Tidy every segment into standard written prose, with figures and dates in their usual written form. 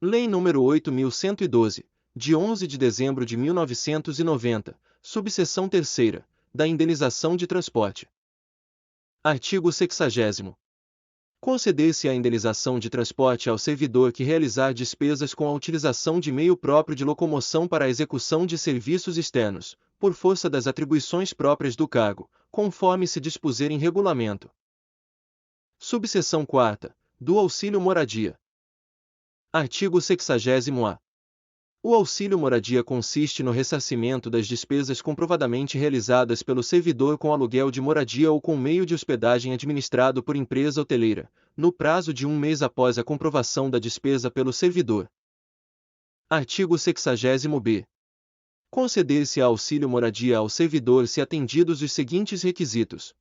Lei nº 8.112, de 11 de dezembro de 1990, subseção 3ª, da indenização de transporte. Artigo 60º. Conceder-se a indenização de transporte ao servidor que realizar despesas com a utilização de meio próprio de locomoção para a execução de serviços externos, por força das atribuições próprias do cargo, conforme se dispuser em regulamento. Subseção 4ª, do auxílio moradia. Artigo 60-A. O auxílio moradia consiste no ressarcimento das despesas comprovadamente realizadas pelo servidor com aluguel de moradia ou com meio de hospedagem administrado por empresa hoteleira, no prazo de 1 mês após a comprovação da despesa pelo servidor. Artigo 60-B. Conceder-se auxílio moradia ao servidor se atendidos os seguintes requisitos.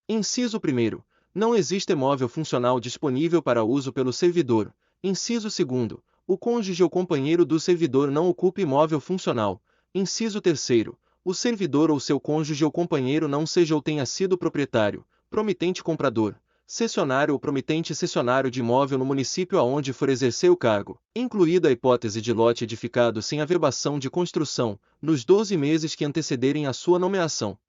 Inciso 1º. Não existe imóvel funcional disponível para uso pelo servidor. Inciso 2º. O cônjuge ou companheiro do servidor não ocupa imóvel funcional. Inciso 3º. O servidor ou seu cônjuge ou companheiro não seja ou tenha sido proprietário, promitente comprador, cessionário ou promitente cessionário de imóvel no município aonde for exercer o cargo, incluída a hipótese de lote edificado sem averbação de construção, nos 12 meses que antecederem a sua nomeação.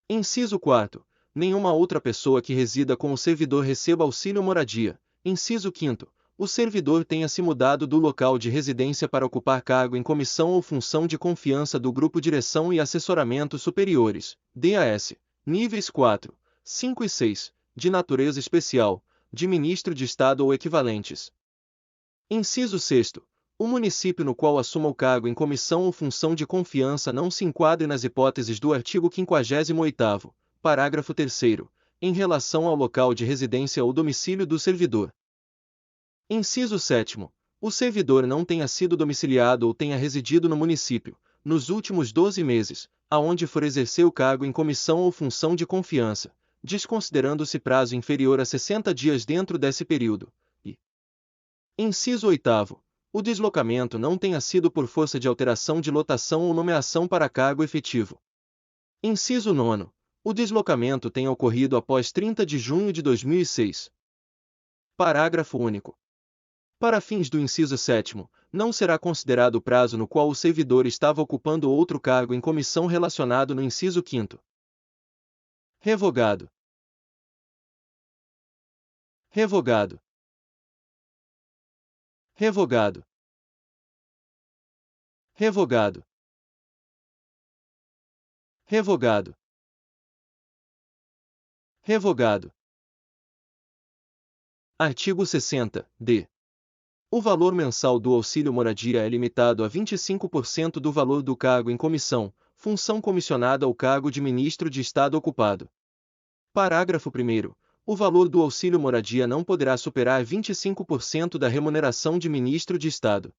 Inciso 4º. Nenhuma outra pessoa que resida com o servidor receba auxílio moradia. Inciso 5º. O servidor tenha se mudado do local de residência para ocupar cargo em comissão ou função de confiança do Grupo Direção e Assessoramento Superiores, DAS, níveis 4, 5 e 6, de natureza especial, de ministro de Estado ou equivalentes. Inciso 6º. O município no qual assuma o cargo em comissão ou função de confiança não se enquadre nas hipóteses do artigo 58º, parágrafo 3º, em relação ao local de residência ou domicílio do servidor. Inciso 7º. O servidor não tenha sido domiciliado ou tenha residido no município, nos últimos 12 meses, aonde for exercer o cargo em comissão ou função de confiança, desconsiderando-se prazo inferior a 60 dias dentro desse período. E inciso 8º. O deslocamento não tenha sido por força de alteração de lotação ou nomeação para cargo efetivo. Inciso 9º. O deslocamento tenha ocorrido após 30 de junho de 2006. Parágrafo único. Para fins do inciso 7º, não será considerado o prazo no qual o servidor estava ocupando outro cargo em comissão relacionado no inciso 5º. Revogado. Revogado. Revogado. Revogado. Revogado. Revogado. Artigo 60-D. O valor mensal do auxílio moradia é limitado a 25% do valor do cargo em comissão, função comissionada ou cargo de ministro de Estado ocupado. Parágrafo 1º. O valor do auxílio moradia não poderá superar 25% da remuneração de ministro de Estado.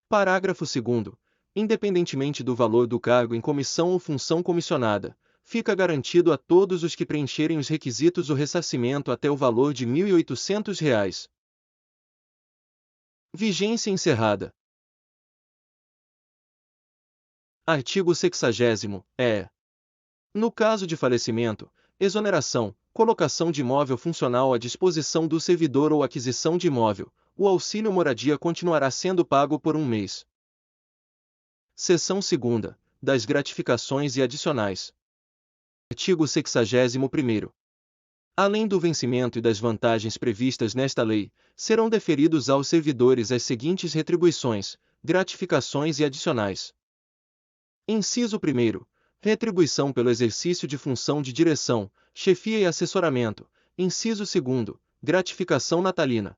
Parágrafo 2º. Independentemente do valor do cargo em comissão ou função comissionada, fica garantido a todos os que preencherem os requisitos o ressarcimento até o valor de R$ 1.800. Vigência encerrada. Artigo 60-E. No caso de falecimento, exoneração, colocação de imóvel funcional à disposição do servidor ou aquisição de imóvel, o auxílio moradia continuará sendo pago por 1 mês. Seção 2ª. Das gratificações e adicionais. Artigo 61º. Além do vencimento e das vantagens previstas nesta lei, serão deferidos aos servidores as seguintes retribuições, gratificações e adicionais. Inciso 1º. Retribuição pelo exercício de função de direção, chefia e assessoramento. Inciso 2º. Gratificação natalina.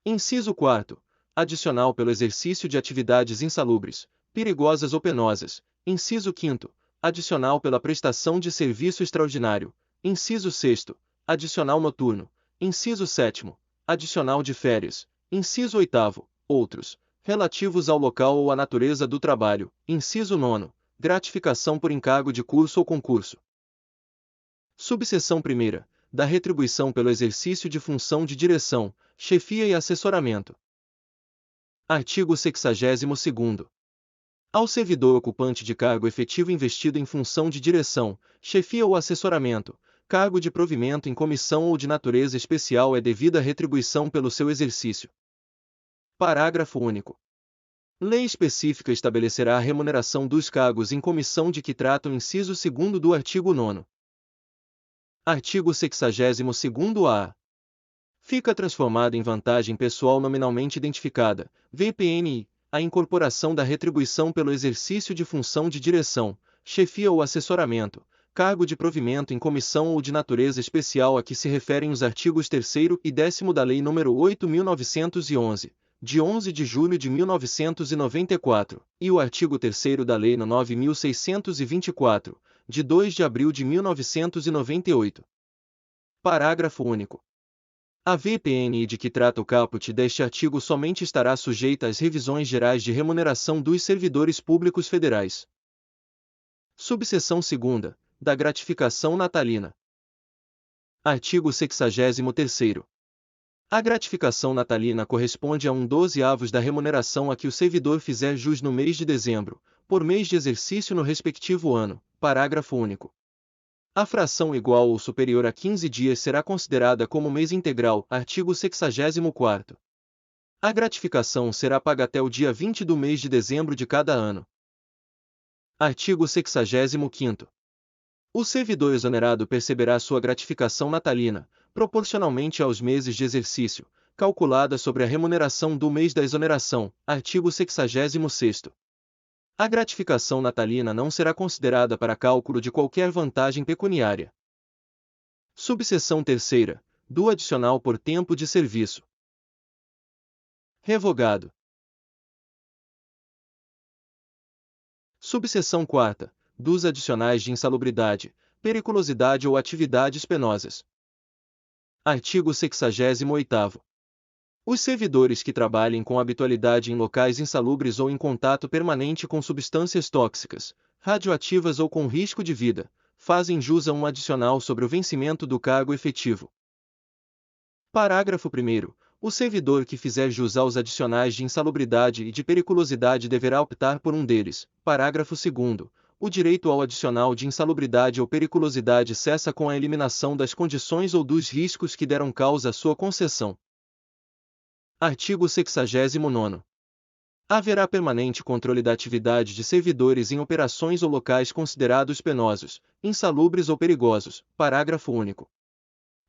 Inciso 4º. Adicional pelo exercício de atividades insalubres, perigosas ou penosas. Inciso 5º. Adicional pela prestação de serviço extraordinário. Inciso 6º. Adicional noturno. Inciso 7º. Adicional de férias. Inciso 8º. Outros, relativos ao local ou à natureza do trabalho. Inciso 9º. Gratificação por encargo de curso ou concurso. Subseção 1ª. Da retribuição pelo exercício de função de direção, chefia e assessoramento. Artigo 62º. Ao servidor ocupante de cargo efetivo investido em função de direção, chefia ou assessoramento, cargo de provimento em comissão ou de natureza especial é devida retribuição pelo seu exercício. Parágrafo único. Lei específica estabelecerá a remuneração dos cargos em comissão de que trata o inciso 2º do artigo 9º. Artigo 62º-A. Fica transformada em vantagem pessoal nominalmente identificada, VPNI, a incorporação da retribuição pelo exercício de função de direção, chefia ou assessoramento, cargo de provimento em comissão ou de natureza especial a que se referem os artigos 3º e 10º da Lei nº 8.911, de 11 de julho de 1994, e o artigo 3º da Lei nº 9.624, de 2 de abril de 1998. Parágrafo único. A VPNI de que trata o caput deste artigo somente estará sujeita às revisões gerais de remuneração dos servidores públicos federais. Subseção 2ª, da gratificação natalina. Artigo 63º. A gratificação natalina corresponde a 1/12 da remuneração a que o servidor fizer jus no mês de dezembro, por mês de exercício no respectivo ano. Parágrafo único. A fração igual ou superior a 15 dias será considerada como mês integral. Artigo 64º. A gratificação será paga até o dia 20 do mês de dezembro de cada ano. Artigo 65º. O servidor exonerado perceberá sua gratificação natalina, proporcionalmente aos meses de exercício, calculada sobre a remuneração do mês da exoneração. Artigo 66º. A gratificação natalina não será considerada para cálculo de qualquer vantagem pecuniária. Subseção 3ª, do adicional por tempo de serviço. Revogado. Subseção 4ª, dos adicionais de insalubridade, periculosidade ou atividades penosas. Artigo 68º. Os servidores que trabalhem com habitualidade em locais insalubres ou em contato permanente com substâncias tóxicas, radioativas ou com risco de vida, fazem jus a um adicional sobre o vencimento do cargo efetivo. Parágrafo 1º. O servidor que fizer jus aos adicionais de insalubridade e de periculosidade deverá optar por um deles. Parágrafo 2º. O direito ao adicional de insalubridade ou periculosidade cessa com a eliminação das condições ou dos riscos que deram causa à sua concessão. Artigo 69º. Haverá permanente controle da atividade de servidores em operações ou locais considerados penosos, insalubres ou perigosos. Parágrafo único.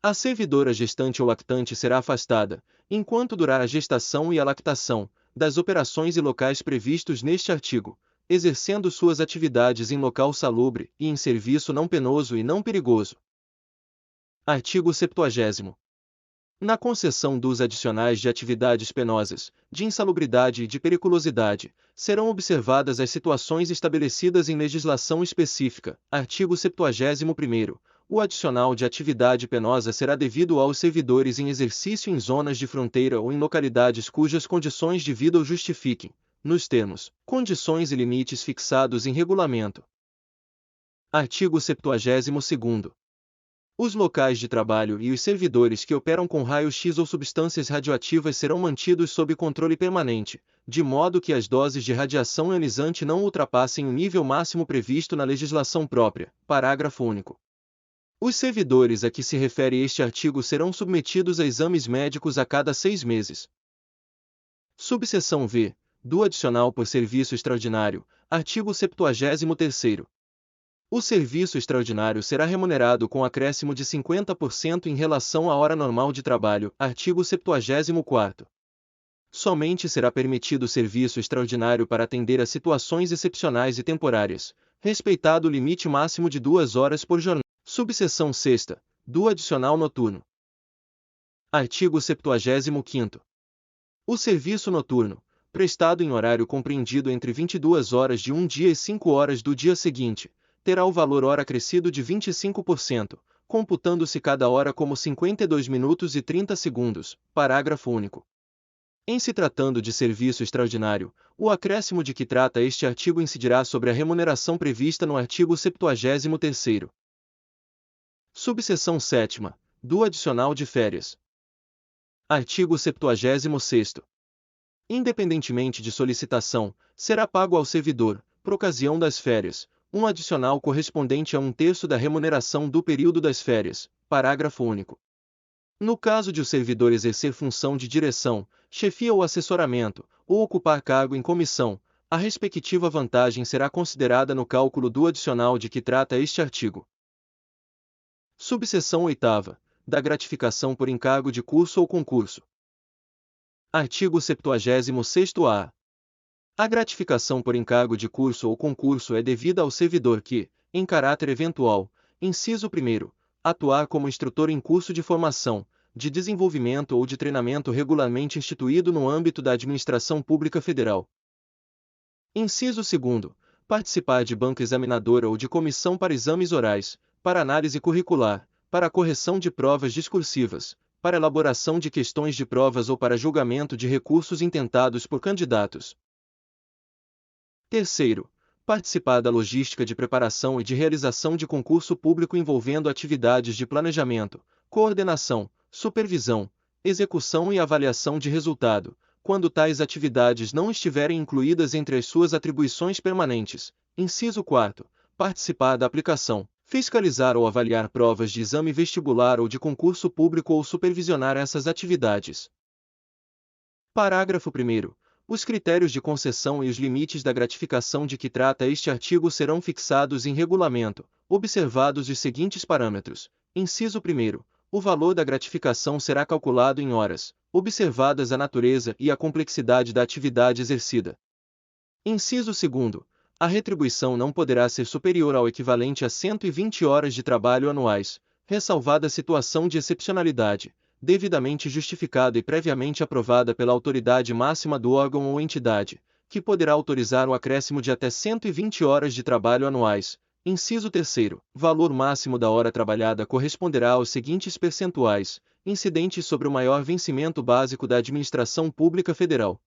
A servidora gestante ou lactante será afastada, enquanto durar a gestação e a lactação, das operações e locais previstos neste artigo, exercendo suas atividades em local salubre e em serviço não penoso e não perigoso. Artigo 70º. Na concessão dos adicionais de atividades penosas, de insalubridade e de periculosidade, serão observadas as situações estabelecidas em legislação específica. Artigo 71º. O adicional de atividade penosa será devido aos servidores em exercício em zonas de fronteira ou em localidades cujas condições de vida o justifiquem, nos termos, condições e limites fixados em regulamento. Artigo 72º. Os locais de trabalho e os servidores que operam com raio-x ou substâncias radioativas serão mantidos sob controle permanente, de modo que as doses de radiação ionizante não ultrapassem o nível máximo previsto na legislação própria. Parágrafo único. Os servidores a que se refere este artigo serão submetidos a exames médicos a cada 6 meses. Subseção V. Do adicional por serviço extraordinário. Artigo 73º. O serviço extraordinário será remunerado com acréscimo de 50% em relação à hora normal de trabalho. Artigo 74º. Somente será permitido serviço extraordinário para atender a situações excepcionais e temporárias, respeitado o limite máximo de 2 horas por jornada. Subseção 6ª. Do adicional noturno. Artigo 75º. O serviço noturno, prestado em horário compreendido entre 22 horas de um dia e 5 horas do dia seguinte, terá o valor hora acrescido de 25%, computando-se cada hora como 52 minutos e 30 segundos. Parágrafo único. Em se tratando de serviço extraordinário, o acréscimo de que trata este artigo incidirá sobre a remuneração prevista no artigo 73º. Subseção 7ª. Do adicional de férias. Artigo 76º. Independentemente de solicitação, será pago ao servidor, por ocasião das férias, um adicional correspondente a 1/3 da remuneração do período das férias. Parágrafo único. No caso de o servidor exercer função de direção, chefia ou assessoramento, ou ocupar cargo em comissão, a respectiva vantagem será considerada no cálculo do adicional de que trata este artigo. Subseção 8ª. Da gratificação por encargo de curso ou concurso. Artigo 76º-A. A gratificação por encargo de curso ou concurso é devida ao servidor que, em caráter eventual, inciso 1º, atuar como instrutor em curso de formação, de desenvolvimento ou de treinamento regularmente instituído no âmbito da Administração Pública Federal. Inciso 2º, participar de banca examinadora ou de comissão para exames orais, para análise curricular, para correção de provas discursivas, para elaboração de questões de provas ou para julgamento de recursos intentados por candidatos. Terceiro, participar da logística de preparação e de realização de concurso público envolvendo atividades de planejamento, coordenação, supervisão, execução e avaliação de resultado, quando tais atividades não estiverem incluídas entre as suas atribuições permanentes. Inciso 4º, participar da aplicação, fiscalizar ou avaliar provas de exame vestibular ou de concurso público ou supervisionar essas atividades. Parágrafo 1º. Os critérios de concessão e os limites da gratificação de que trata este artigo serão fixados em regulamento, observados os seguintes parâmetros. Inciso 1º. O valor da gratificação será calculado em horas, observadas a natureza e a complexidade da atividade exercida. Inciso 2º. A retribuição não poderá ser superior ao equivalente a 120 horas de trabalho anuais, ressalvada a situação de excepcionalidade, devidamente justificada e previamente aprovada pela autoridade máxima do órgão ou entidade, que poderá autorizar o acréscimo de até 120 horas de trabalho anuais. Inciso 3º. Valor máximo da hora trabalhada corresponderá aos seguintes percentuais, incidentes sobre o maior vencimento básico da Administração Pública Federal.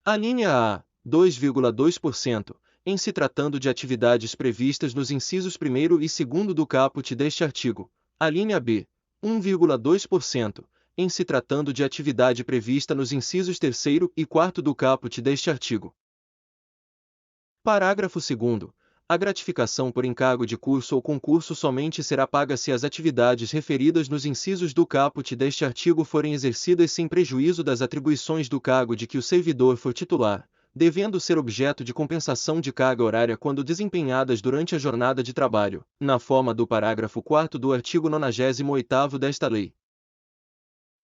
Alínea A. 2,2%, em se tratando de atividades previstas nos incisos 1º e 2º do caput deste artigo. Alínea B. 1,2%, em se tratando de atividade prevista nos incisos 3º e 4º do caput deste artigo. Parágrafo 2º. A gratificação por encargo de curso ou concurso somente será paga se as atividades referidas nos incisos do caput deste artigo forem exercidas sem prejuízo das atribuições do cargo de que o servidor for titular, devendo ser objeto de compensação de carga horária quando desempenhadas durante a jornada de trabalho, na forma do parágrafo 4º do artigo 98º desta lei.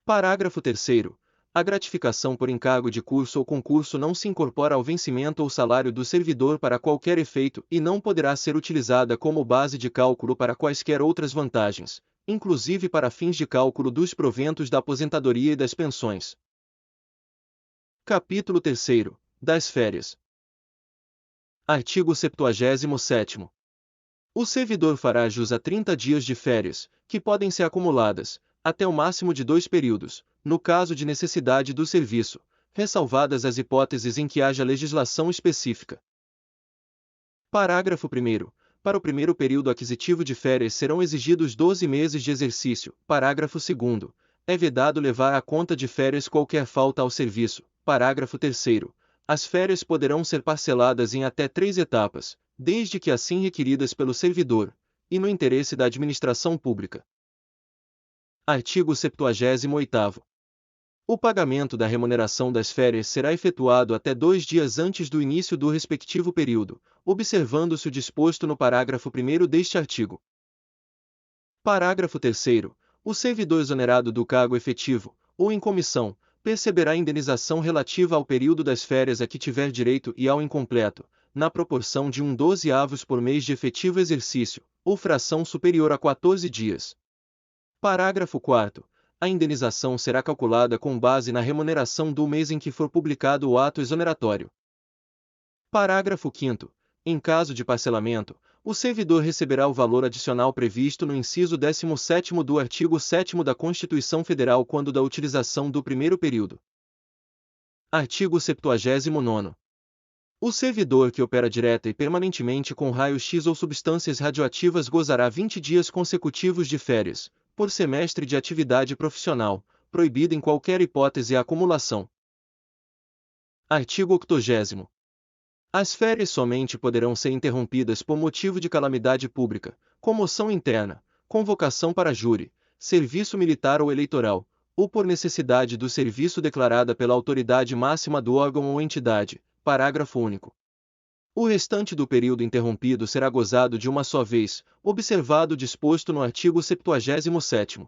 Parágrafo 3º. A gratificação por encargo de curso ou concurso não se incorpora ao vencimento ou salário do servidor para qualquer efeito e não poderá ser utilizada como base de cálculo para quaisquer outras vantagens, inclusive para fins de cálculo dos proventos da aposentadoria e das pensões. Capítulo 3º. Das férias. Artigo 77º. O servidor fará jus a 30 dias de férias, que podem ser acumuladas, até o máximo de 2 períodos, no caso de necessidade do serviço, ressalvadas as hipóteses em que haja legislação específica. Parágrafo 1º. Para o primeiro período aquisitivo de férias serão exigidos 12 meses de exercício. Parágrafo 2º. É vedado levar à conta de férias qualquer falta ao serviço. Parágrafo 3º. As férias poderão ser parceladas em até 3 etapas, desde que assim requeridas pelo servidor, e no interesse da administração pública. Artigo 78º. O pagamento da remuneração das férias será efetuado até 2 dias antes do início do respectivo período, observando-se o disposto no parágrafo 1º deste artigo. Parágrafo 3º. O servidor exonerado do cargo efetivo, ou em comissão, perceberá indenização relativa ao período das férias a que tiver direito e ao incompleto, na proporção de 1/12 por mês de efetivo exercício, ou fração superior a 14 dias. Parágrafo 4º. A indenização será calculada com base na remuneração do mês em que for publicado o ato exoneratório. Parágrafo 5º. Em caso de parcelamento, o servidor receberá o valor adicional previsto no inciso 17º do artigo 7º da Constituição Federal quando da utilização do primeiro período. Artigo 79º. O servidor que opera direta e permanentemente com raio-x ou substâncias radioativas gozará 20 dias consecutivos de férias, por semestre de atividade profissional, proibida em qualquer hipótese a acumulação. Artigo 80º. As férias somente poderão ser interrompidas por motivo de calamidade pública, comoção interna, convocação para júri, serviço militar ou eleitoral, ou por necessidade do serviço declarada pela autoridade máxima do órgão ou entidade. Parágrafo único. O restante do período interrompido será gozado de uma só vez, observado o disposto no artigo 77º.